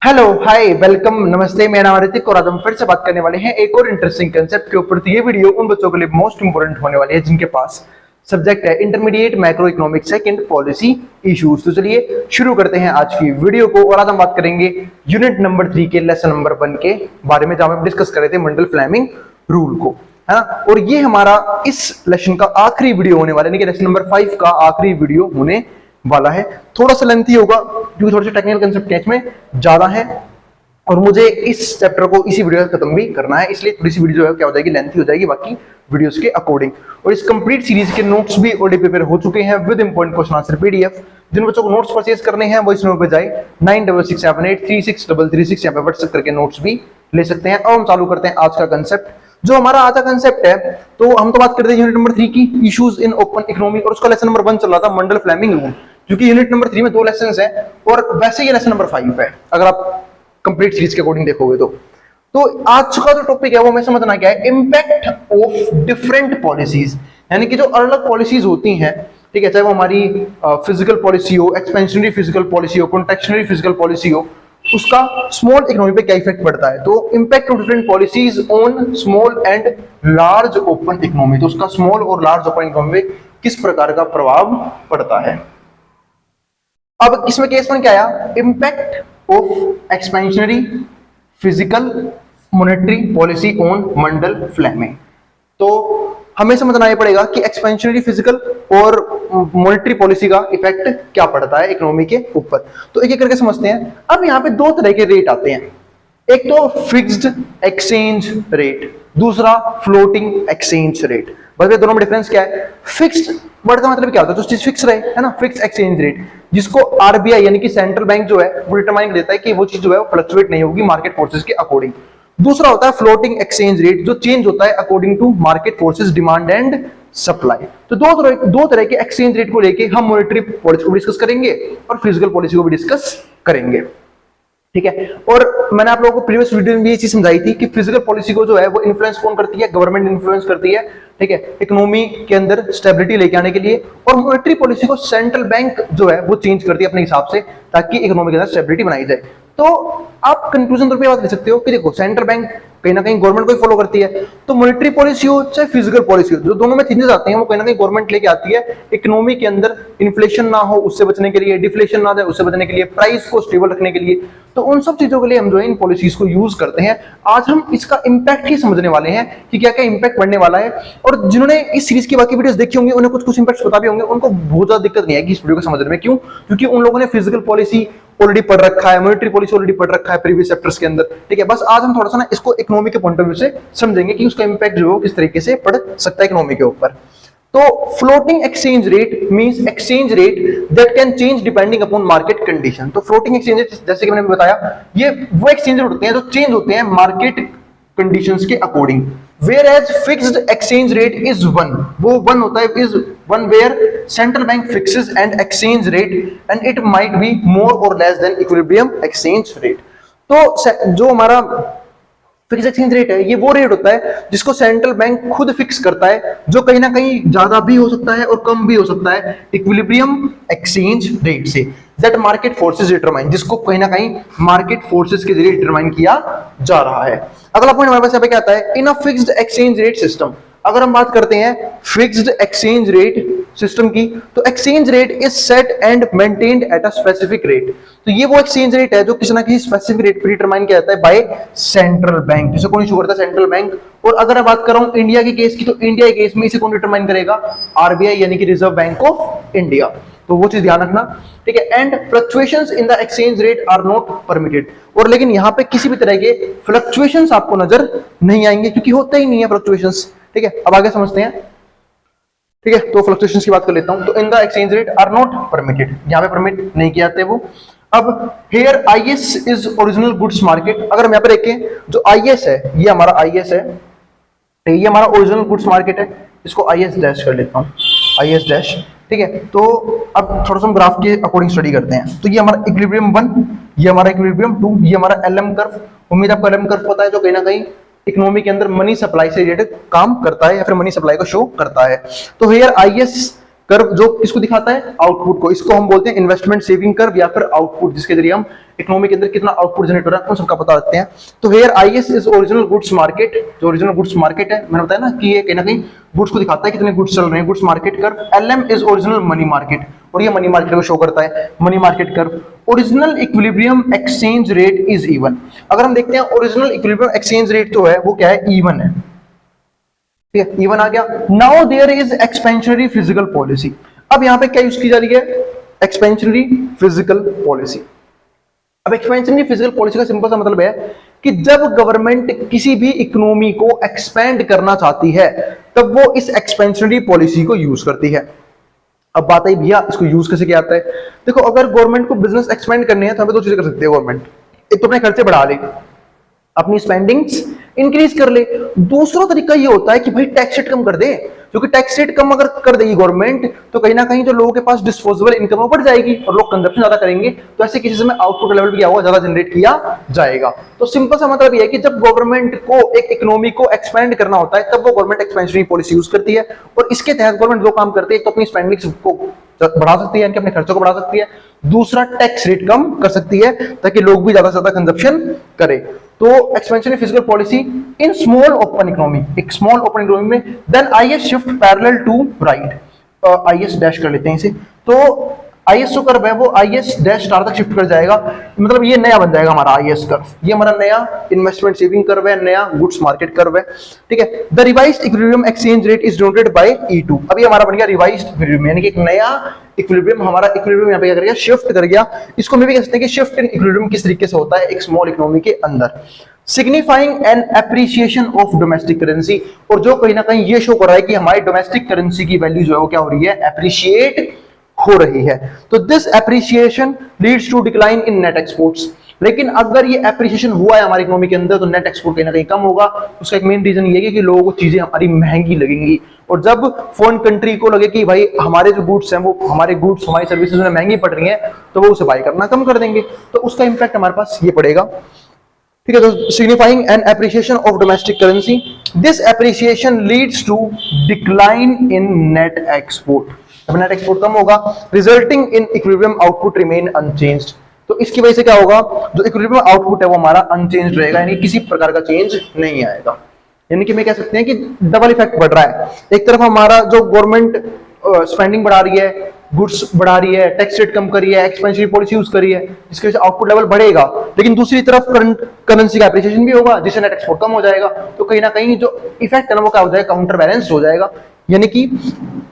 Hello hi welcome नमस्ते, मेरा नाम ऋतिक और आज हम फिर से बात करने वाले हैं एक और इंटरेस्टिंग कंसेप्ट के ऊपर। तो ये वीडियो उन बच्चों के लिए मोस्ट इंपोर्टेंट होने वाली है जिनके पास सब्जेक्ट है intermediate macro economics second policy issues. तो चलिए शुरू करते हैं आज की वीडियो को। और आज हम बात करेंगे यूनिट नंबर 3 के लेसन नंबर 1 के बारे में, जहां हम डिस्कस कर रहे थे मंडल फ्लेमिंग रूल को, है ना। और ये हमारा इस लेसन का आखिरी वीडियो होने वाला है, यानी कि लेसन नंबर 5 का आखिरी वीडियो होने वाला है। थोड़ा सा लेंथी होगा क्योंकि थोड़े से टेक्निकल कंसेप्ट इसमें ज्यादा है और मुझे इस चैप्टर को इसी वीडियो में खत्म भी करना है, इसलिए थोड़ी सी वीडियो जो है क्या हो जाएगी, लेंथी हो जाएगी बाकी वीडियोस के अकॉर्डिंग। और इस कंप्लीट सीरीज के नोट्स भी ऑलरेडी प्रिपेयर हो चुके हैं with important question answer PDF. जिन बच्चों को नोट्स परचेज करने हैं वो इस नंबर पे जाए 9667836333 यहाँ पे व्हाट्सएप करके नोट्स भी ले सकते हैं। और हम चालू करते हैं आज का कंसेप्ट। जो हमारा आज का कंसेप्ट है, तो हम तो बात करते हैं यूनिट नंबर 3 की इश्यूज इन ओपन इकोनॉमी, और उसका लेसन नंबर 1 चल रहा था मंडल फ्लेमिंग रूल, क्योंकि यूनिट नंबर 3 में 2 लेसन्स हैं और वैसे ये लेसन नंबर 5 है अगर आप कंप्लीट सीरीज के अकॉर्डिंग देखोगे तो आज का जो टॉपिक है वो हमें समझना क्या है, इंपैक्ट ऑफ डिफरेंट पॉलिसीज, यानी कि जो अलग अलग पॉलिसीज होती हैं, ठीक है, चाहे वो हमारी फिजिकल पॉलिसी हो, एक्सपेंशनरी फिजिकल पॉलिसी हो, कॉन्ट्रैक्शनरी फिजिकल पॉलिसी हो, उसका स्मॉल इकोनॉमी पे क्या इफेक्ट पड़ता है। तो impact of different policies on small and large open economy, तो उसका स्मॉल और लार्ज ओपन इकोनॉमी पे किस प्रकार का प्रभाव पड़ता है। अब इसमें केस में क्या आया, impact of expansionary fiscal monetary policy on Mundell Fleming. तो हमें समझना ये पड़ेगा कि एक्सपेंशनरी फिजिकल और मॉनेटरी पॉलिसी का इफेक्ट क्या पड़ता है इकोनॉमी के ऊपर। तो एक एक करके समझते हैं। अब यहाँ पे 2 तरह के रेट आते हैं, एक तो फिक्स्ड एक्सचेंज रेट, दूसरा फ्लोटिंग एक्सचेंज रेट। बस ये दोनों में डिफरेंस क्या है। फिक्स्ड वर्ड का मतलब क्या होता है, जो चीज फिक्स रहे, है ना, फिक्स एक्सचेंज रेट, जिसको आरबीआई यानी कि सेंट्रल बैंक जो है वो डिटरमाइन देता है कि वो चीज जो है वो फ्लक्चुएट नहीं होगी मार्केट फोर्सेस के अकॉर्डिंग। दूसरा होता है फ्लोटिंग एक्सचेंज रेट, जो चेंज होता है according to market forces demand and supply. तो दो तरह के एक्सचेंज रेट को लेके हम मॉनेटरी पॉलिसी को डिस्कस करेंगे और फिजिकल पॉलिसी को भी डिस्कस करेंगे, ठीक है। और मैंने आप लोगों को प्रीवियस वीडियो में भी ये चीज समझाई थी कि फिजिकल पॉलिसी को जो है वो इन्फ्लुएंस कौन करती है, गवर्नमेंट इन्फ्लुएंस करती है, ठीक है, इकोनॉमी के अंदर स्टेबिलिटी लेके आने के लिए। और मॉनेटरी पॉलिसी को सेंट्रल बैंक जो है वो चेंज करती है अपने हिसाब से, ताकि इकोनॉमी के अंदर स्टेबिलिटी बनाई जाए। तो आप कंक्लूजन तौर पे बात कर सकते हो कि देखो, सेंट्रल बैंक कहीं ना कहीं गवर्नमेंट को ही फॉलो करती है, तो मॉनेटरी पॉलिसी हो चाहे फिजिकल पॉलिसी हो, जो दोनों में चेंजेस आते हैं वो कहीं ना कहीं गवर्नमेंट लेके आती है इकोनॉमी के अंदर। इन्फ्लेशन ना हो उससे बचने के लिए, डिफ्लेशन ना जाए उससे बचने के लिए, प्राइस को स्टेबल रखने के लिए, तो उन सब चीजों के लिए हम जो है इन पॉलिसीज को यूज करते हैं। आज हम इसका इंपैक्ट ही समझने वाले हैं कि क्या क्या इंपैक्ट पड़ने वाला है। और जिन्होंने इस सीरीज की बाकी वीडियोस देखी होंगी उन्हें कुछ कुछ इंपैक्ट पता भी होंगे, उनको बहुत ज्यादा दिक्कत नहीं आएगी इस वीडियो को समझने में। क्यों? क्योंकि उन लोगों ने फिजिकल पॉलिसी ऑलरेडी पढ़ रखा है, मॉनेटरी पॉलिसी ऑलरेडी पढ़ रखा है प्रीवियस चैप्टर्स के अंदर, ठीक है। बस आज हम थोड़ा सा ना इसको इकोनॉमी के पॉइंट ऑफ व्यू से समझेंगे कि उसका इंपैक्ट जो है किस तरीके से पड़ सकता है इकोनॉमी के ऊपर। तो floating exchange rate means exchange rate that can change depending upon market condition. तो फ्लोटिंग एक्सचेंज रेट, जैसे कि मैंने बताया, ये वो एक्सचेंज रेट होते हैं जो चेंज होते हैं मार्केट कंडीशंस के according. Whereas fixed exchange rate is one, वो one होता है, is one where central bank fixes an exchange rate and it might be more or less than equilibrium exchange rate। तो जो हमारा fix exchange rate है, ये वो rate होता है जिसको सेंट्रल बैंक खुद फिक्स करता है, जो कहीं ना कहीं ज्यादा भी हो सकता है और कम भी हो सकता है इक्विलिब्रियम एक्सचेंज रेट से, दैट मार्केट फोर्सेस डिटरमाइन, जिसको कहीं ना कहीं मार्केट फोर्सेस के जरिए डिटरमाइन किया जा रहा है। अगला पॉइंट हमारे पास यहाँ पे क्या आता है, in a fixed exchange rate system. अगर हम बात करते हैं फिक्स्ड एक्सचेंज रेट सिस्टम की, तो exchange rate is set and maintained at a specific rate. तो ये वो एक्सचेंज रेट है जो किसी ना किसी स्पेसिफिक रेट पर डिटरमाइन किया जाता है बाय सेंट्रल बैंक, जिसे कौन इशू करता है, सेंट्रल बैंक। और अगर मैं बात कर रहा हूं इंडिया के केस की, तो इंडिया के केस में इसे कौन डिटरमाइन करेगा, आरबीआई यानी कि रिजर्व बैंक ऑफ इंडिया। तो वो चीज ध्यान रखना, ठीक है। And fluctuations in the exchange rate are not permitted. और लेकिन यहाँ पे किसी भी तरह के फ्लक्चुएशंस आपको नजर नहीं आएंगे, क्योंकि होते ही नहीं है फ्लक्चुएशंस, ठीक है। अब आगे समझते हैं, ठीक है। तो फ्लक्चुएशंस की बात कर लेता हूं। तो in the exchange rate are not permitted, यहाँ पे परमिट नहीं किए जाते वो। अब here IS is original goods market. अगर हम यहाँ पे देखें, जो आईएस है, ये हमारा आईएस है, ये हमारा ओरिजिनल गुड्स मार्केट है, इसको आईएस डैश कर लेता हूँ, आईएस डैश, ठीक है। तो अब थोड़ा सा हम ग्राफ के अकॉर्डिंग स्टडी करते हैं। तो ये हमारा इक्विलिब्रियम 1, ये हमारा इक्विलिब्रियम 2, ये हमारा एलएम कर्व। उम्मीद आपको एलएम कर्व पता है, जो कहीं ना कहीं इकोनॉमी के अंदर मनी सप्लाई से रिलेटेड काम करता है या फिर मनी सप्लाई को शो करता है। तो हियर आईएस कर्व जो किसको दिखाता है, आउटपुट को, इसको हम बोलते हैं इन्वेस्टमेंट सेविंग कर्व या फिर आउटपुट, जिसके जरिए हम इकोनॉमी के अंदर कितना आउटपुट जनरेट हो रहा है उन सबका पता रखते हैं। तो here IS is original goods market, जो ओरिजिनल गुड्स मार्केट है, मैंने बताया ना कि ये कहीं ना कहीं गुड्स को दिखाता है कितने गुड्स चल रहे हैं, goods market curve. LM is original money market, और ये मनी मार्केट को शो करता है, money market curve. Original equilibrium exchange rate is even, अगर हम देखते हैं ओरिजिनल इक्विलिब्रियम एक्सचेंज रेट जो है वो क्या है, इवन है, ठीक है, इवन आ गया। Now there is expansionary fiscal policy, अब यहां पे क्या यूज की जा रही है, एक्सपेंशनरी फिजिकल पॉलिसी। अब एक्सपेंशनरी फिजिकल पॉलिसी का सिंपल सा मतलब है कि जब गवर्नमेंट किसी भी इकोनॉमी को एक्सपेंड करना चाहती है तब वो इस एक्सपेंशनरी पॉलिसी को यूज करती है। अब बात आई भैया इसको यूज कैसे किया जाता है, देखो अगर गवर्नमेंट को बिजनेस एक्सपेंड करने हैं तो हमें दो चीजें कर सकती है गवर्नमेंट, एक तो अपने खर्चे बढ़ा ले, अपनी स्पेंडिंग्स इंक्रीज कर ले, दूसरा तरीका ये होता है कि भाई टैक्स रेट कम कर दे, क्योंकि टैक्स रेट कम अगर कर देगी गवर्नमेंट तो कहीं ना कहीं जो लोगों के पास डिस्पोजेबल इनकम वो बढ़ जाएगी और लोग कंजप्शन ज्यादा करेंगे, तो ऐसे केसेस में आउटपुट लेवल भी क्या होगा, ज्यादा जनरेट किया जाएगा। तो सिंपल सा मतलब ये है कि जब गवर्नमेंट को एक इकोनॉमी को एक्सपेंड करना होता है तब वो गवर्नमेंट एक्सपेंशनरी पॉलिसी यूज करती है, और इसके तहत गवर्नमेंट दो काम करती है, एक तो अपनी स्पेंडिंग्स को बढ़ा सकती है, यानी कि अपने खर्चों को बढ़ा सकती है, दूसरा टैक्स रेट कम कर सकती है ताकि लोग भी ज्यादा से ज्यादा कंजप्शन करें। तो expansionary fiscal policy in small open economy, एक स्मॉल ओपन इकोनॉमी में, then IS shift parallel to right, IS dash कर लेते हैं इसे, तो आईएस जो कर्व है वो आईएस डैश स्टार तक शिफ्ट कर जाएगा, मतलब ये नया बन जाएगा हमारा आईएस कर्व, ये हमारा नया इन्वेस्टमेंट सेविंग कर्व है, नया गुड्स मार्केट कर्व है, ठीक है। The revised equilibrium exchange rate is denoted by E2, अब ये हमारा बन गया रिवाइज्ड इक्विलिब्रियम, यानी कि एक नया इक्विलिब्रियम, हमारा इक्विलिब्रियम यहाँ पे क्या कर गया, शिफ्ट कर गया। इसको मैं भी कह सकते हैं कि शिफ्ट इन इक्विलिब्रियम किस तरीके से होता है एक स्मॉल इकोनॉमी के अंदर, signifying an appreciation of domestic currency, और जो कहीं ना कहीं ये शो कर रहा है कि हमारी डोमेस्टिक करेंसी की वैल्यू जो है वो क्या हो रही है, एप्रिशिएट हो रही है। तो this appreciation leads to decline in net exports, लेकिन अगर ये एप्रिसिएशन हुआ है हमारी इकोनॉमी के अंदर तो नेट एक्सपोर्ट कहीं ना कहीं कम होगा। उसका एक मेन रीजन ये है कि लोगों को चीजें हमारी महंगी लगेंगी, और जब फॉरेन कंट्री को लगे कि भाई हमारे जो गुड्स हैं वो हमारे गुड्स हमारी सर्विसेज में महंगी पड़ रही हैं तो वो उसे बाय करना कम कर देंगे, तो उसका इंपैक्ट हमारे पास ये पड़ेगा, ठीक है। तो signifying an appreciation of domestic currency, this appreciation leads to decline in net export, अब नेट एक्सपोर्ट कम होगा, resulting in equilibrium output remain unchanged, तो इसकी वजह से क्या होगा, जो इक्विलिब्रियम आउटपुट है वो हमारा अनचेंज्ड रहेगा, यानी किसी प्रकार का चेंज नहीं आएगा। यानी कि मैं कह सकते हैं कि डबल इफेक्ट बढ़ रहा है, एक तरफ हमारा जो गवर्नमेंट स्पेंडिंग बढ़ा रही है, गुड्स बढ़ा रही है, टैक्स रेट कम कर रही है, एक्सपेंशनरी पॉलिसी यूज कर रही है, जिसकी वजह से आउटपुट लेवल बढ़ेगा, लेकिन दूसरी तरफ करंट करेंसी का एप्रिसिएशन भी होगा जिससे नेट एक्सपोर्ट कम हो जाएगा, तो कहीं ना कहीं जो इफेक्ट है ना वो क्या हो जाएगा, काउंटर बैलेंस हो जाएगा। यानी कि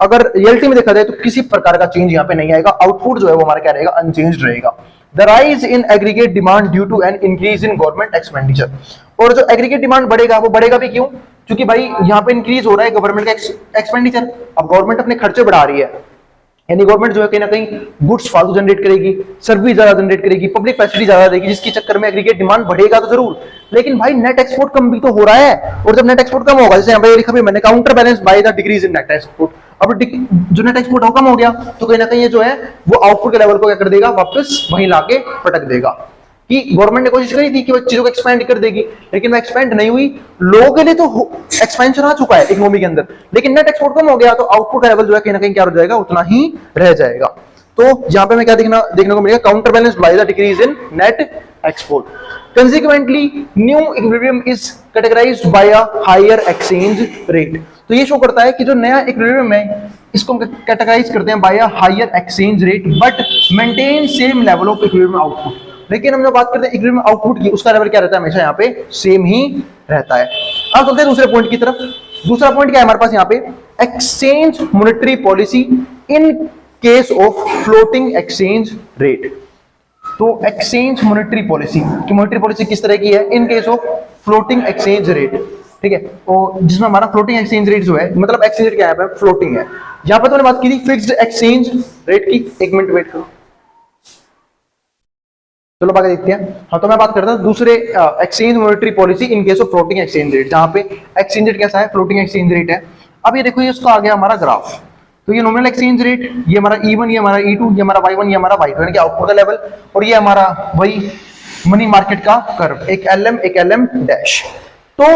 अगर रियलिटी में देखा जाए तो किसी प्रकार का चेंज यहाँ पे नहीं आएगा, आउटपुट जो है वो हमारा क्या रहेगा, अनचेंज्ड रहेगा। The rise in aggregate demand due to an increase in government expenditure, और जो एग्रीगेट डिमांड बढ़ेगा वो बढ़ेगा भी क्यों, क्योंकि भाई यहाँ पे इंक्रीज हो रहा है गवर्नमेंट का एक्सपेंडिचर, अब गवर्नमेंट अपने खर्चे बढ़ा रही है, यानी गवर्नमेंट जो है कहीं ना कहीं गुड्स फालतू जनरेट करेगी, सर्विस ज्यादा जनरेट करेगी, पब्लिक फैसिलिटी ज्यादा देगी, जिसके चक्कर में एग्रीगेट डिमांड बढ़ेगा तो जरूर, लेकिन भाई नेट एक्सपोर्ट कम भी तो हो रहा है, और जब नेट एक्सपोर्ट कम होगा, जैसे यहाँ पे लिखा भी मैंने, counter balance by the decrease in net export, अब जो नेट एक्सपोर्ट कम हो गया तो कहीं ना कहीं ये जो है वो आउटपुट के लेवल को क्या कर देगा, वापस वहीं लाके पटक देगा। कि गवर्नमेंट ने कोशिश करी थी कि वो चीजों को एक्सपेंड कर देगी, लेकिन वो एक्सपेंड नहीं हुई, लोगों के लिए तो एक्सपेंशन आ चुका है इकोनॉमी के अंदर, लेकिन नेट एक्सपोर्ट कम हो गया तो आउटपुट का लेवल जो है कहीं ना कहीं क्या हो जाएगा, उतना ही रह जाएगा। तो यहाँ पे मैं क्या देखने को मिलेगा, counter balance by the decrease in net export. Consequently, new equilibrium is categorized by a higher exchange rate. तो ये शो करता है कि जो नया इक्विलिब्रियम है इसको हम कैटेगराइज करते हैं by a higher exchange rate but maintain same level of equilibrium output. लेकिन हम जो बात करते हैं इक्विलिब्रियम आउटपुट की, उसका लेवल क्या रहता है, हमेशा यहाँ पे सेम ही रहता है। अब चलते हैं दूसरे पॉइंट की तरफ। दूसरा पॉइंट क्या है हमारे पास यहाँ पे, exchange monetary policy in case of floating exchange rate. तो एक्सचेंज मॉनेटरी पॉलिसी की मॉनेटरी पॉलिसी किस तरह की है, in case of floating exchange rate, ठीक है। तो जिसमें हमारा फ्लोटिंग एक्सचेंज रेट जो है, मतलब एक्सचेंज रेट क्या है, फ्लोटिंग है। यहां पर तो मैंने बात की थी फिक्स्ड एक्सचेंज रेट की, एक मिनट वेट करो, चलो बाकी देखते हैं। हाँ, तो मैं बात करता हूं दूसरे exchange monetary policy in case of floating exchange rate, जहां पे एक्सचेंज रेट कैसा है, फ्लोटिंग एक्सचेंज रेट है। अब ये देखो, ये उसका आ गया हमारा ग्राफ। तो ये नॉमिनल एक्सचेंज रेट, ये हमारा E1, ये हमारा E2, ये हमारा Y1, ये हमारा Y2 यानी कि आउटपुट का लेवल, और ये हमारा वही मनी मार्केट का कर्व, एक LM एक LM डैश। तो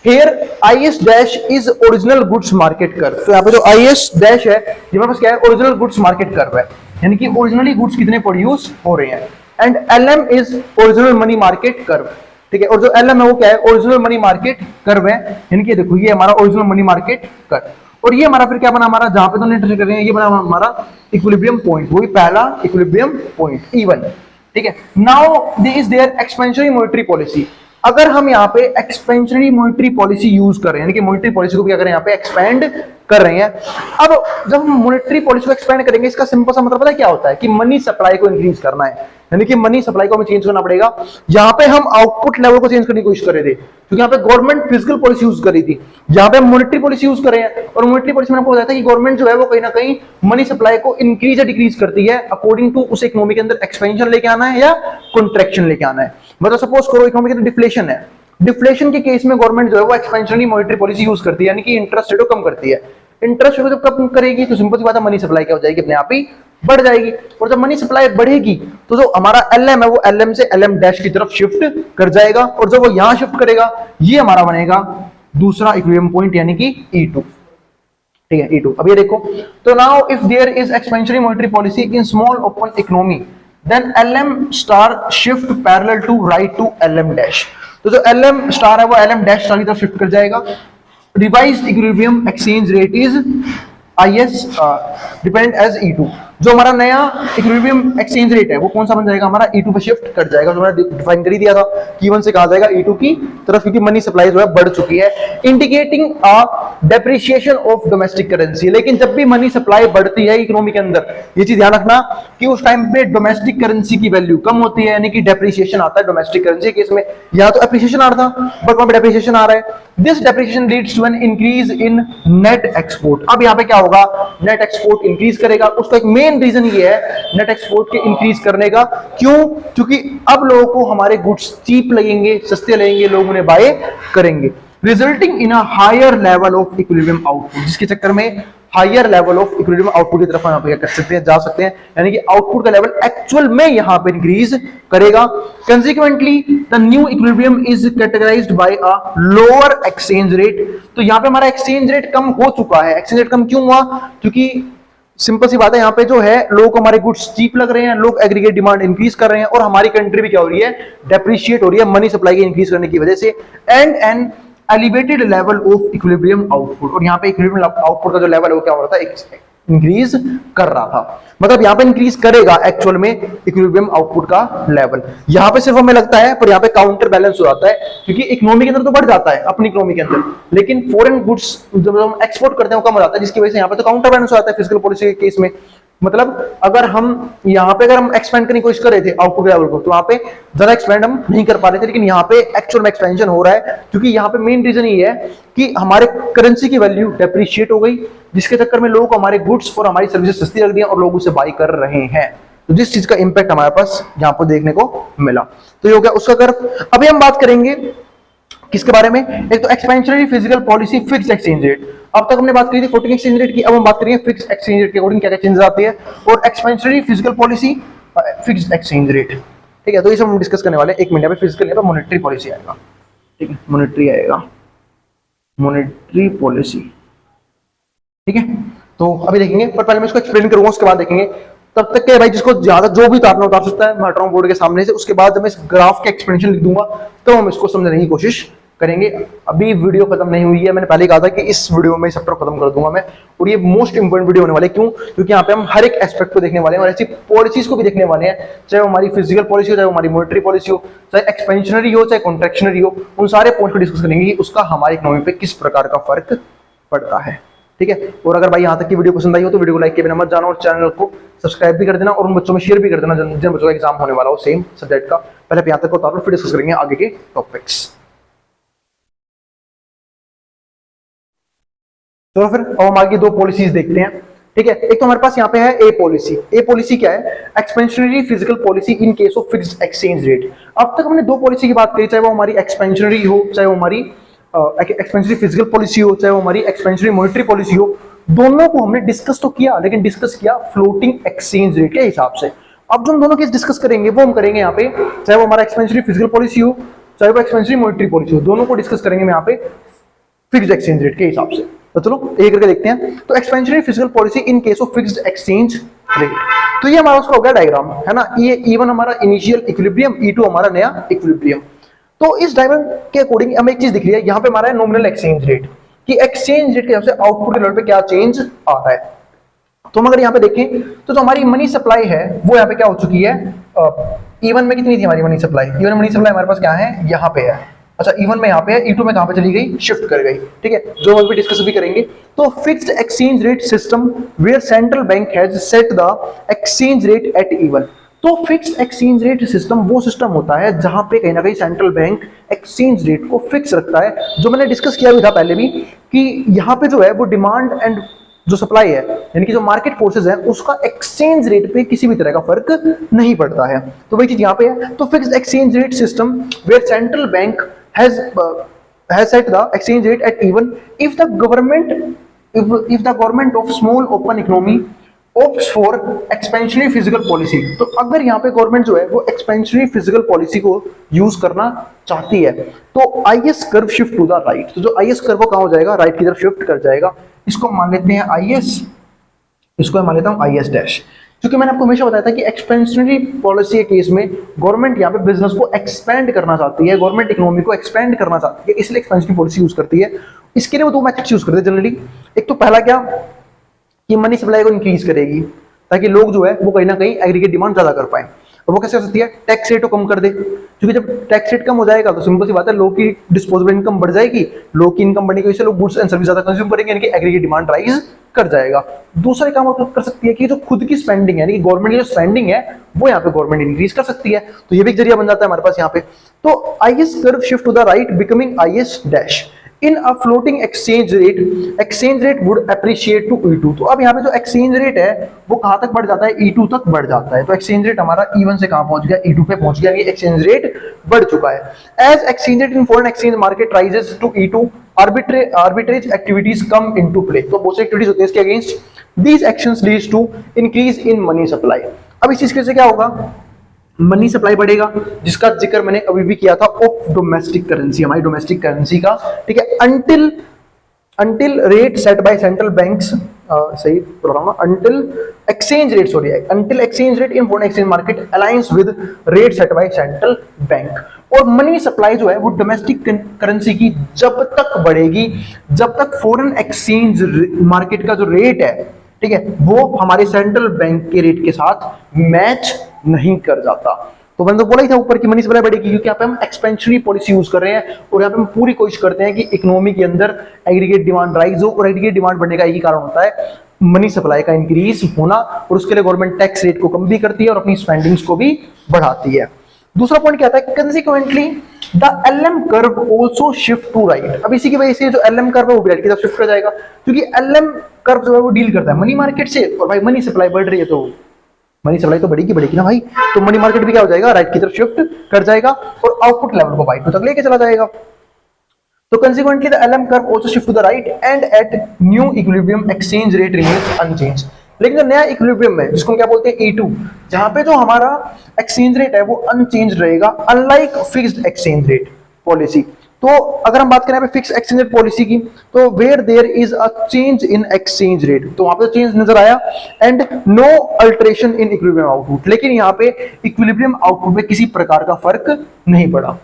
Here IS dash is original goods market curve। तो यहाँ पे जो IS dash है ये हमारे पास क्या है, ओरिजिनल गुड्स मार्केट कर्व है, यानी कि ओरिजिनली गुड्स कितने प्रोड्यूस हो रहे हैं। And LM is original money market curve, ठीक है। और जो LM है वो क्या है, ओरिजिनल मनी मार्केट कर्व है, यानी कि देखो ये हमारा ओरिजिनल मनी मार्केट कर्व। और ये हमारा फिर क्या बना, हमारा जहां पे तो इंटरसेक्ट कर रहे हैं ये बना हमारा इक्विलिब्रियम पॉइंट, वो भी पहला इक्विलिब्रियम पॉइंट E1, ठीक है। Now there is there expansionary monetary policy. अगर हम यहाँ पे एक्सपेंशनरी मॉनेटरी पॉलिसी यूज कर रहे हैं, यानी कि मॉनेटरी पॉलिसी को भी अगर यहाँ पे एक्सपेंड कर रहे हैं, अब जब हम मॉनेटरी पॉलिसी को एक्सपेंड करेंगे इसका सिंपल सा मतलब पता है क्या होता है कि मनी सप्लाई को इंक्रीज करना है, यानी कि मनी सप्लाई को हमें चेंज करना पड़ेगा। यहाँ पे हम आउटपुट लेवल को चेंज करने की कोशिश कर रहे थे क्योंकि यहाँ पे गवर्नमेंट फिजिकल पॉलिसी यूज कर रही थी, यहाँ पे हम मॉनेटरी पॉलिसी यूज कर रहे हैं। और मॉनेटरी पॉलिसी में आपको बताया था कि गवर्नमेंट जो है वो कहीं ना कहीं मनी सप्लाई को इंक्रीज या डिक्रीज करती है अकॉर्डिंग टू उस इकोनॉमी के अंदर एक्सपेंशन लेके आना है या कॉन्ट्रैक्शन लेके आना है। मतलब सपोज करो इकोनॉमी के अंदर डिफ्लेशन है, डिफ्लेशन के केस में गवर्नमेंट जो है वो एक्सपेंशनरी मॉनेटरी पॉलिसी यूज करती है, यानी कि इंटरेस्ट रेट को कम करती है। इंटरेस्ट रेट जब कम करेगी तो सिंपल सी बात है मनी सप्लाई क्या हो जाएगी, अपने आप ही बढ़ जाएगी। और जब मनी सप्लाई बढ़ेगी तो जो हमारा LM है वो LM से LM डैश की तरफ शिफ्ट कर जाएगा, और जब वो यहां शिफ्ट करेगा ये हमारा बनेगा दूसरा इक्विलिब्रियम पॉइंट, यानी कि E2, ठीक है, E2। अब ये देखो, तो now if there is expansionary monetary policy in small open economy then LM star shift parallel to right to LM dash. तो जो LM स्टार है वो LM डैश स्टार की तरफ शिफ्ट कर जाएगा। Revised equilibrium exchange rate is IS depend as E2। जो हमारा नया इक्विलिब्रियम एक्सचेंज रेट है वो कौन सा बन जाएगा, हमारा E2 पे शिफ्ट कर जाएगा। जो मैंने डिफाइन कर ही दिया था कि E1 से कहा जाएगा E2 की तरफ, क्योंकि मनी सप्लाई जो है बढ़ चुकी है, indicating a depreciation of domestic currency. लेकिन जब भी मनी सप्लाई बढ़ती है इकोनॉमी के अंदर, ये चीज ध्यान रखना कि उस टाइम पे डोमेस्टिक करेंसी की वैल्यू कम होती है, यानी कि डेप्रिसिएशन आता है डोमेस्टिक करेंसी केस में। यहाँ तो एप्रिसिएशन आ रहा था बट वहां पे डेप्रिसिएशन आ रहा है। This depreciation leads to an increase in net export. अब यहाँ पे क्या होगा, नेट एक्सपोर्ट इंक्रीज करेगा। उसका एक मेन रीजन ये है नेट एक्सपोर्ट के इंक्रीज करने का, क्यों, क्योंकि अब लोगों को हमारे गुड्स चीप लगेंगे, सस्ते लगेंगे, लोग उन्हें बाय करेंगे, resulting in a higher level of equilibrium output, जिसके चक्कर में higher level of equilibrium output की तरफ हम क्या कर सकते हैं, जा सकते हैं, यानी कि आउटपुट का लेवल एक्चुअल में यहां पे इंक्रीज करेगा। Consequently the new equilibrium is categorised by a lower exchange rate. तो यहां पे हमारा एक्सचेंज रेट कम हो चुका है। एक्सचेंज रेट कम क्यों हुआ, क्योंकि सिंपल सी बात है, यहाँ पे जो है लोगों को हमारे गुड्स चीप लग रहे हैं, लोग एग्रीगेट डिमांड इंक्रीज कर रहे हैं, और हमारी कंट्री भी क्या हो रही है, डेप्रिशिएट हो रही है मनी सप्लाई के इंक्रीज करने की वजह से। And an elevated level of equilibrium output, और यहाँ पे इक्विलिब्रियम आउटपुट का जो लेवल है वो क्या हो रहा था, इंक्रीज कर रहा था। मतलब यहाँ पे इंक्रीज करेगा एक्चुअल में इक्विलिब्रियम आउटपुट का लेवल। यहाँ पे सिर्फ हमें लगता है, पर यहाँ पे काउंटर बैलेंस हो जाता है, क्योंकि इकोनॉमी के अंदर तो बढ़ जाता है अपनी इकोनॉमी के अंदर, लेकिन फॉरेन गुड्स जब हम एक्सपोर्ट करते हैं वो कम हो जाता है, जिसकी वजह से यहाँ पे तो काउंटर बैलेंस हो जाता है फिजिकल पॉलिसी के केस में। मतलब अगर हम यहाँ पे अगर हम एक्सपेंड करने की कोशिश कर रहे थे आउटपुट लेवल को, तो वहां पे ज्यादा एक्सपेंड हम नहीं कर पा रहे थे, लेकिन यहाँ पे एक्चुअल में एक्सपेंशन हो रहा है, क्योंकि यहाँ पे मेन रीजन ये है कि हमारे करेंसी की वैल्यू डेप्रिशिएट हो गई, जिसके चक्कर में लोग हमारे गुड्स और हमारी सर्विसेज सस्ती लग रही है और लोग उसे बाई कर रहे हैं। तो जिस चीज का इंपैक्ट हमारे पास यहाँ पर देखने को मिला, तो ये हो गया उसका कर्व। अभी हम बात करेंगे किसके बारे में, एक तो expansionary fiscal policy, fixed exchange rate. अब तक हमने बात करी थी फ्लोटिंग एक्सचेंज रेट की, अब हम बात करेंगे फिक्स्ड एक्सचेंज रेट के अकॉर्डिंग क्या क्या चेंजेस आती है, और expansionary fiscal policy, fixed exchange rate, ठीक है। तो ये सब हम डिस्कस करने वाले हैं। एक मिनट में फिजिकल या मॉनेटरी पॉलिसी आएगा, ठीक है, मॉनेटरी आएगा, मॉनेटरी पॉलिसी, ठीक है। तो अभी देखेंगे, पर पहले मैं इसको एक्सप्लेन करूंगा, उसके बाद देखेंगे। तब तक के भाई जिसको ज्यादा जो भी उतारना उतार सकता है, मैं हट रहा हूं बोर्ड के सामने से। उसके बाद जब मैं इस ग्राफ के एक्सप्लेनेशन लिख दूंगा तो हम इसको समझने की कोशिश करेंगे। अभी वीडियो खत्म नहीं हुई है, मैंने पहले कहा था कि इस वीडियो में चैप्टर खत्म कर दूंगा मैं, और ये मोस्ट इंपोर्टेंट वीडियो होने वाले, क्यों, क्योंकि यहाँ पे हम हर एक एस्पेक्ट को देखने वाले हैं और ऐसी पॉलिसीज को भी देखने वाले हैं, चाहे वो हमारी फिजिकल पॉलिसी हो, चाहे वो हमारी मॉनेटरी पॉलिसी हो, चाहे एक्सपेंशनरी हो, चाहे कॉन्ट्रैक्शनरी हो, उन सारे पॉइंट को डिस्कस करेंगे कि उसका हमारी इकोनॉमी पे किस प्रकार का फर्क पड़ता है, ठीक है। और अगर भाई यहाँ तक की वीडियो पसंद आई हो तो वीडियो को लाइक किए बिना मत जाना, और चैनल को सब्सक्राइब भी कर देना, और उन बच्चों में शेयर भी कर देना जिन बच्चों का एग्जाम होने वाला हो सेम सब्जेक्ट का। पहले यहाँ तक उतारो, फिर डिस्कस करेंगे आगे के टॉपिक्स। तो फिर अब हम आगे दो पॉलिसीज देखते हैं, ठीक है। एक तो हमारे पास यहाँ पे है ए पॉलिसी। ए पॉलिसी क्या है, expansionary fiscal policy in case of fixed exchange rate. अब तक हमने दो पॉलिसी की बात करी, चाहे वो हमारी एक्सपेंशनरी हो, चाहे वो हमारी एक्सपेंशनरी फिजिकल पॉलिसी हो, चाहे वो हमारी एक्सपेंशनरी मॉनेटरी पॉलिसी हो, दोनों को हमने डिस्कस तो किया, लेकिन डिस्कस किया फ्लोटिंग एक्सचेंज रेट के हिसाब से। अब जो हम दोनों केस डिस्कस करेंगे वो हम करेंगे यहाँ पे, चाहे वो हमारा एक्सपेंशनरी फिजिकल पॉलिसी हो, चाहे वो एक्सपेंशनरी मॉनेटरी पॉलिसी हो, दोनों को डिस्कस करेंगे हम यहाँ पे फिक्स्ड एक्सचेंज रेट के हिसाब से। तो चलो एक करके देखते हैं। तो expansionary fiscal policy in case of fixed exchange rate, तो ये हमारा उसका हो गया डायग्राम, है ना। ये E1 हमारा इनिशियल इक्विलिब्रियम, E2 हमारा नया इक्विलिब्रियम। तो इस डायग्राम के अकॉर्डिंग हमें एक चीज दिख रही है, यहाँ पे हमारा है नॉमिनल एक्सचेंज रेट, कि एक्सचेंज रेट के हिसाब से आउटपुट के लेवल पे क्या चेंज आ रहा है। तो हम अगर यहाँ पे देखें तो जो हमारी मनी सप्लाई है वो यहाँ पे क्या हो चुकी है, E1 में कितनी थी हमारी money supply, E1 money supply हमारे पास क्या है, यहाँ पे है। अच्छा E1 में यहाँ पे है, E2 में कहाँ पे चली गई, शिफ्ट कर गई, ठीक है, जो हम अभी डिस्कस भी करेंगे। तो fixed exchange rate system where central bank has set the exchange rate at E1। तो फिक्स्ड एक्सचेंज रेट सिस्टम वो सिस्टम होता है जहां पे कहीं ना कहीं सेंट्रल बैंक एक्सचेंज रेट को फिक्स रखता है, जो मैंने डिस्कस किया भी था पहले भी, कि यहाँ पे जो है वो डिमांड एंड जो सप्लाई है, यानी कि जो मार्केट फोर्सेस है, उसका एक्सचेंज रेट पे किसी भी तरह का फर्क नहीं पड़ता है। तो वही चीज यहाँ पे है। तो fixed exchange rate system where central bank has set the exchange rate at even if the government of small open economy opts for expansionary fiscal policy। तो अगर यहाँ पे गवर्नमेंट जो है वो expansionary fiscal policy को यूज करना चाहती है तो IS curve shift to the right. तो जो IS कर्व कहाँ हो जाएगा, राइट की तरफ शिफ्ट कर जाएगा। इसको मान लेते हैं IS, इसको मान लेता हूँ IS डैश, क्योंकि मैंने आपको हमेशा बताया था कि एक्सपेंशनरी पॉलिसी के केस में गवर्नमेंट यहाँ पे बिजनेस को एक्सपेंड करना चाहती है, गवर्नमेंट इकोनॉमी को एक्सपेंड करना चाहती है, इसलिए एक्सपेंशनरी पॉलिसी यूज करती है। इसके लिए वो दो मेथड्स यूज करते हैं जनरली। एक तो पहला क्या कि मनी सप्लाई को इंक्रीज करेगी ताकि लोग जो है वो कहीं ना कहीं एग्रीगेट डिमांड ज्यादा कर पाए। और वो कैसे कर सकती है, टैक्स रेट को कम कर दे, क्योंकि जब टैक्स रेट कम हो जाएगा तो सिंपल सी बात है लोग की डिस्पोजेबल इनकम बढ़ जाएगी, लोग की इनकम बढ़ने की वजह से लोग गुड्स एंड सर्विस ज्यादा कंज्यूम करेंगे, यानी कि एग्रीगेट डिमांड राइज कर जाएगा। दूसरा काम और कर सकती है कि जो खुद की स्पेंडिंग है, यानी कि गवर्नमेंट की जो स्पेंडिंग है वो यहाँ पे गवर्नमेंट इंक्रीज कर सकती है, तो ये भी एक जरिया बन जाता है हमारे पास यहाँ पे। तो IS curve shift to the right becoming IS dash in a floating exchange rate would appreciate to E2। तो अब यहाँ पे जो एक्सचेंज रेट है वो कहां तक बढ़ जाता है, E2 तक बढ़ जाता है। तो एक्सचेंज रेट हमारा E1 से कहां पहुंच गया, E2 पे पहुंच गया, ये एक्सचेंज रेट बढ़ चुका है। As exchange rate in foreign exchange market rises to E2 arbitrage activities come into play. तो बहुत सी एक्टिविटीज होती है इसके against, these actions leads to increase in money supply. अब इस चीज से क्या होगा, मनी सप्लाई बढ़ेगा, जिसका जिक्र मैंने अभी भी किया था ऑफ डोमेस्टिक करेंसी, हमारी डोमेस्टिक करेंसी का, ठीक है। Until rate set by central banks, सही बोल रहा हूं ना, until exchange rate in foreign exchange market aligns with rate set by central bank. और मनी सप्लाई जो है वो डोमेस्टिक करेंसी की जब तक बढ़ेगी जब तक फॉरेन एक्सचेंज मार्केट का जो रेट है, ठीक है, वो हमारे सेंट्रल बैंक के रेट के साथ मैच नहीं कर जाता। तो मैंने तो बोला ही था ऊपर की मनी सप्लाई बढ़ेगी, क्योंकि यहाँ पे हम एक्सपेंशनरी पॉलिसी यूज कर रहे हैं और यहाँ पे हम पूरी कोशिश करते हैं कि इकोनॉमी के अंदर एग्रीगेट डिमांड राइज हो, और एग्रीगेट डिमांड बढ़ने का एक ही कारण होता है मनी सप्लाई का इंक्रीज होना, और उसके लिए गवर्नमेंट टैक्स रेट को कम भी करती है और अपनी स्पेंडिंग्स को भी बढ़ाती है। दूसरा पॉइंट क्या आता है, consequently the LM curve also shift to right. अब इसी की वजह से जो LM कर्व है वो राइट की तरफ शिफ्ट कर जाएगा, क्योंकि LM कर्व जो है वो डील करता है मनी मार्केट से, और भाई मनी सप्लाई बढ़ रही है तो मनी सप्लाई तो बढ़ेगी ना भाई, तो मनी मार्केट भी क्या हो जाएगा, राइट की तरफ शिफ्ट कर जाएगा और आउटपुट लेवल को Y2 तक लेके चला जाएगा। तो consequently the LM curve also shift to the right and at new equilibrium exchange rate remains unchanged। लेकिन जो नया इक्विलिब्रियम है जिसको हम क्या बोलते हैं E2, जहां पे जो हमारा एक्सचेंज रेट है वो अनचेंज रहेगा, unlike fixed exchange rate policy. तो अगर हम बात करें पे फिक्स एक्सचेंज रेट पॉलिसी की, तो where there is a change in exchange rate, तो वहां पे चेंज नजर आया, and no alteration in equilibrium output, लेकिन यहाँ पे इक्विलिब्रियम आउटपुट में किसी प्रकार का फर्क नहीं पड़ा,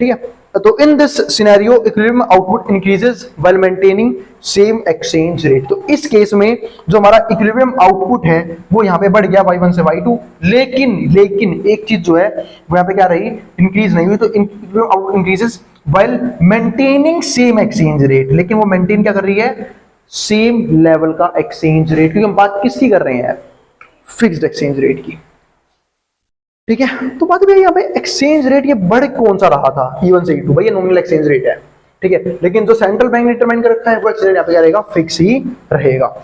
ठीक है। तो in this scenario equilibrium output increases while maintaining same exchange rate. तो इस केस में जो हमारा इक्विलिब्रियम आउटपुट है वो यहाँ पे बढ़ गया Y1 से Y2, लेकिन एक चीज जो है वो यहाँ पे क्या रही, इंक्रीज नहीं हुई। तो equilibrium output increases while maintaining same exchange rate, लेकिन वो मेंटेन क्या कर रही है, सेम लेवल का एक्सचेंज रेट, क्योंकि हम बात किसकी कर रहे हैं, फिक्स्ड एक्सचेंज रेट की, ठीक है। तो बात भी यहाँ पे एक्सचेंज रेट ये बढ़ कौन सा रहा था E1 से E2, भाई ये नॉमिनल एक्सचेंज रेट है, ठीक है, लेकिन जो सेंट्रल बैंक ने डिटरमाइन कर रखा है वो एक्सचेंज रेट यहाँ पे क्या रहेगा, फिक्स ही रहेगा।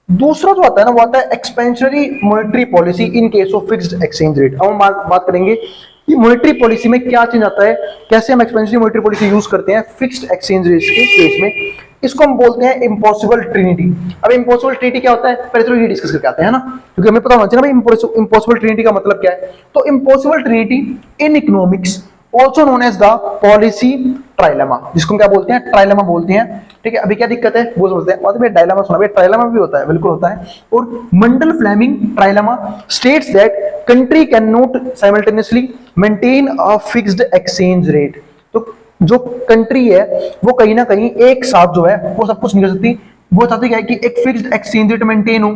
दूसरा जो आता है ना वो आता है expansionary monetary policy in case of fixed exchange rate. अब हम बात करेंगे कि मॉनेटरी पॉलिसी में क्या चेंज आता है, कैसे हम एक्सपेंशनरी मॉनेटरी पॉलिसी यूज करते हैं फिक्स्ड एक्सचेंज रेट के केस में। इसको हम बोलते हैं इम्पॉसिबल ट्रिनिटी। अब इम्पॉसिबल ट्रिनिटी क्या होता है, पहले तो ये डिस्कस करके आते हैं ना, क्योंकि हमें पता होना चाहिए ना इम्पॉसिबल ट्रिनिटी का मतलब क्या है। तो impossible trinity in economics also known as the policy trilemma, जिसको हम क्या बोलते हैं, ट्राइलेमा बोलते हैं। ठीक है, अभी क्या दिक्कत है वो समझते हैं। और भाई डायलेमा सुना, भाई ट्राइलेमा भी होता है, बिल्कुल होता है। और Mundell Fleming trilemma states that country can not simultaneously maintain a fixed exchange rate. तो जो कंट्री है वो कहीं ना कहीं एक साथ जो है वो सब कुछ नहीं कर सकती। वो चाहती क्या है कि एक फिक्स्ड एक्सचेंज रेट मेंटेन हो,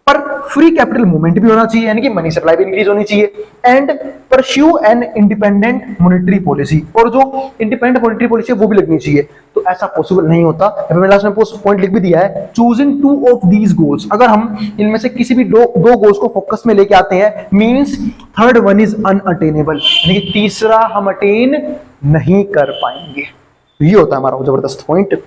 पर फ्री कैपिटल मूवमेंट भी होना चाहिए, यानी कि मनी सप्लाई भी इंक्रीज होनी चाहिए, and pursue an independent monetary policy, और जो इंडिपेंडेंट मॉनेटरी पॉलिसी है वो भी लगनी चाहिए। तो ऐसा पॉसिबल नहीं होता। मैंने लास्ट में पॉइंट लिख भी दिया है, choosing two of these goals, अगर हम इनमें से किसी भी दो गोल्स को फोकस में लेके आते हैं, means third one is unattainable, यानी कि तीसरा हम अटेन नहीं कर पाएंगे। ये होता है हमारा जबरदस्त पॉइंट।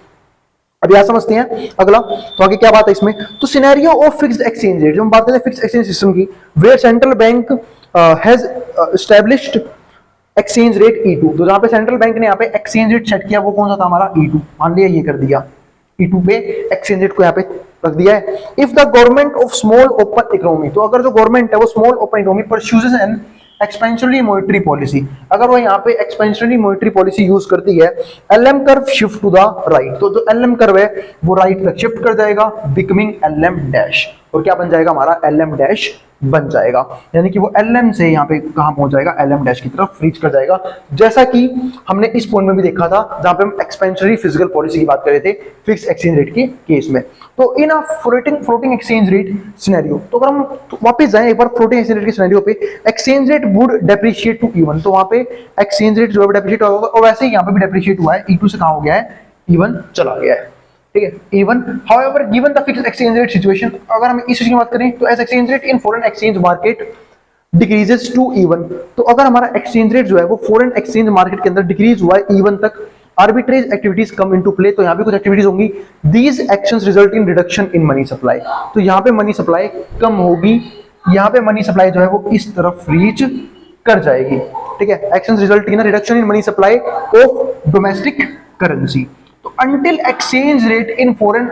अब यह समझते हैं अगला, तो आगे क्या बात है इसमें, तो scenario of fixed exchange rate, जो हम बात करते हैं फिक्स्ड एक्सचेंज सिस्टम की, where central bank has established exchange rate E2, तो जहां पे सेंट्रल बैंक ने यहाँ पे एक्सचेंज रेट सेट किया वो कौन सा था हमारा E2, मान लिया ये कर दिया E2 पे एक्सचेंज रेट को यहाँ पे रख दिया है। If the government of small open economy, तो अगर जो गवर्नमेंट है वो small open economy pursues an expansionary monetary policy, अगर वो यहाँ पे एक्सपेंशनरी मॉनेटरी पॉलिसी यूज करती है, LM curve shift to the right, तो जो एलएम कर्व है वो राइट तक शिफ्ट कर जाएगा, बिकमिंग एलएम डैश, और क्या बन जाएगा हमारा एलएम डैश बन जाएगा, यानी कि वो एलएम से यहाँ पे कहां पहुंच जाएगा, एलएम डैश की तरफ रीच कर जाएगा, जैसा कि हमने इस पॉइंट में भी देखा था जहां पे हम एक्सपेंशनरी फिजिकल पॉलिसी की बात कर रहे थे फिक्स एक्सचेंज रेट के केस में। तो in a floating exchange rate scenario, तो अगर हम वापस जाएं एक बार फ्लोटिंग एक्सचेंज रेट के सिनेरियो पे, exchange rate would depreciate to E1, तो वहां पे एक्सचेंज रेट जो है डेप्रिशिएट होगा, और वैसे ही यहाँ पे भी डेप्रिशिएट हुआ है, E2 से कहां हो गया है, E1 चला गया है। ठीक है, E1 however given the fixed exchange rate situation, अगर हम इस चीज की बात करें तो as exchange rate in foreign exchange market decreases to E1, तो अगर हमारा एक्सचेंज रेट जो है वो फॉरेन एक्सचेंज मार्केट के अंदर डिक्रीज हुआ है E1 तक, arbitrage activities come into play, तो यहाँ पे कुछ एक्टिविटीज होंगी, these actions result in reduction in money supply, तो यहाँ पे मनी सप्लाई कम होगी, यहाँ पे मनी सप्लाई जो है वो इस तरफ रीच कर जाएगी। ठीक है, actions result in reduction in money supply of domestic currency, तो until exchange rate in foreign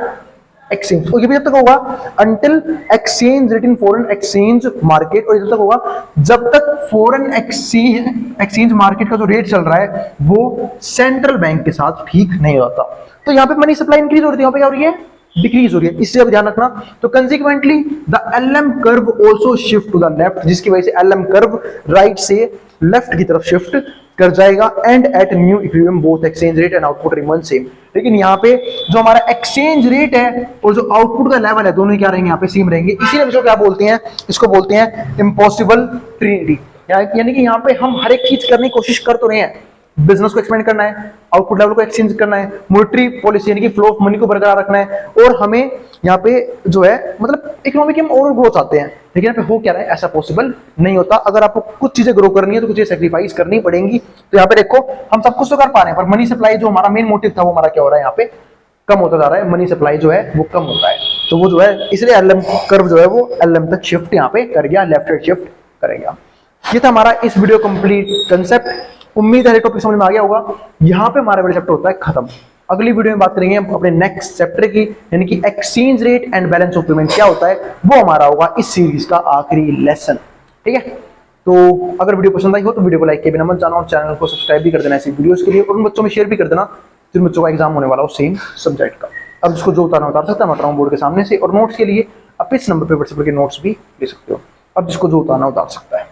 exchange, और ये भी जब तक होगा until exchange rate in foreign exchange market, और जब तक होगा जब तक फॉरेन एक्सचेंज मार्केट का जो रेट चल रहा है वो सेंट्रल बैंक के साथ ठीक नहीं होता। तो यहाँ पे मनी सप्लाई इंक्रीज हो रही है, यहाँ पे क्या हो रही है, डिक्रीज हो रही है, इससे अब ध्यान रखना। तो consequently the LM curve also shift to the left, जिसकी वजह से एलएम कर्व राइट से लेफ्ट की तरफ शिफ्ट कर जाएगा, and at new equilibrium both exchange rate and output remain same. लेकिन यहाँ पे जो हमारा एक्सचेंज रेट है और जो आउटपुट का लेवल है दोनों क्या रहेंगे, यहाँ पे सेम रहेंगे, इसीलिए इसको क्या बोलते हैं, इसको बोलते हैं इम्पॉसिबल ट्रिनिटी, यानी कि यहाँ पे हम हर एक चीज करने की कोशिश कर तो रहे हैं, बिजनेस को एक्सपेंड करना है, आउटपुट लेवल को एक्सचेंज करना है, मॉनेटरी पॉलिसी यानी कि फ्लो ऑफ मनी को बरकरार रखना है, और हमें यहाँ पे जो है मतलब इकोनॉमी की हम ओवरऑल ग्रोथ चाहते हैं, लेकिन यहाँ पे हो क्या रहा है, ऐसा पॉसिबल नहीं होता। अगर आपको कुछ चीजें ग्रो करनी है तो कुछ चीजें सेक्रीफाइस करनी पड़ेंगी। तो यहाँ पे देखो हम सब कुछ तो कर पा रहे हैं, पर मनी सप्लाई जो हमारा मेन मोटिव था वो हमारा क्या हो रहा है, यहाँ पे कम होता जा रहा है, मनी सप्लाई जो है वो कम होता है, तो वो जो है इसलिए एलएम कर्व जो है वो एलएम तक शिफ्ट यहाँ पे कर गया, लेफ्ट साइड शिफ्ट करेगा। ये था हमारा इस वीडियो कंप्लीट कंसेप्ट। उम्मीद है टॉपिक समझ में आ गया होगा। यहाँ पे हमारा वाला चैप्टर होता है खत्म। अगली वीडियो में बात करेंगे हम अपने नेक्स्ट चैप्टर की, यानी कि exchange rate and balance of payment क्या होता है, वो हमारा होगा इस सीरीज का आखिरी लेसन। ठीक है, तो अगर वीडियो पसंद आई हो तो वीडियो को लाइक किए बिना मत जाना, और चैनल को सब्सक्राइब भी कर देना ऐसी वीडियोस के लिए, और उन बच्चों में शेयर भी कर देना जिन बच्चों का एग्जाम होने वाला हो सेम सब्जेक्ट का। अब जिसको जो उतारना उतार सकता है, मैं उतारूं बोर्ड के सामने से, और नोट्स के लिए आप इस नंबर पर व्हाट्सएप के नोट्स भी ले सकते हो, अब जिसको जो उतारना उतार सकता है।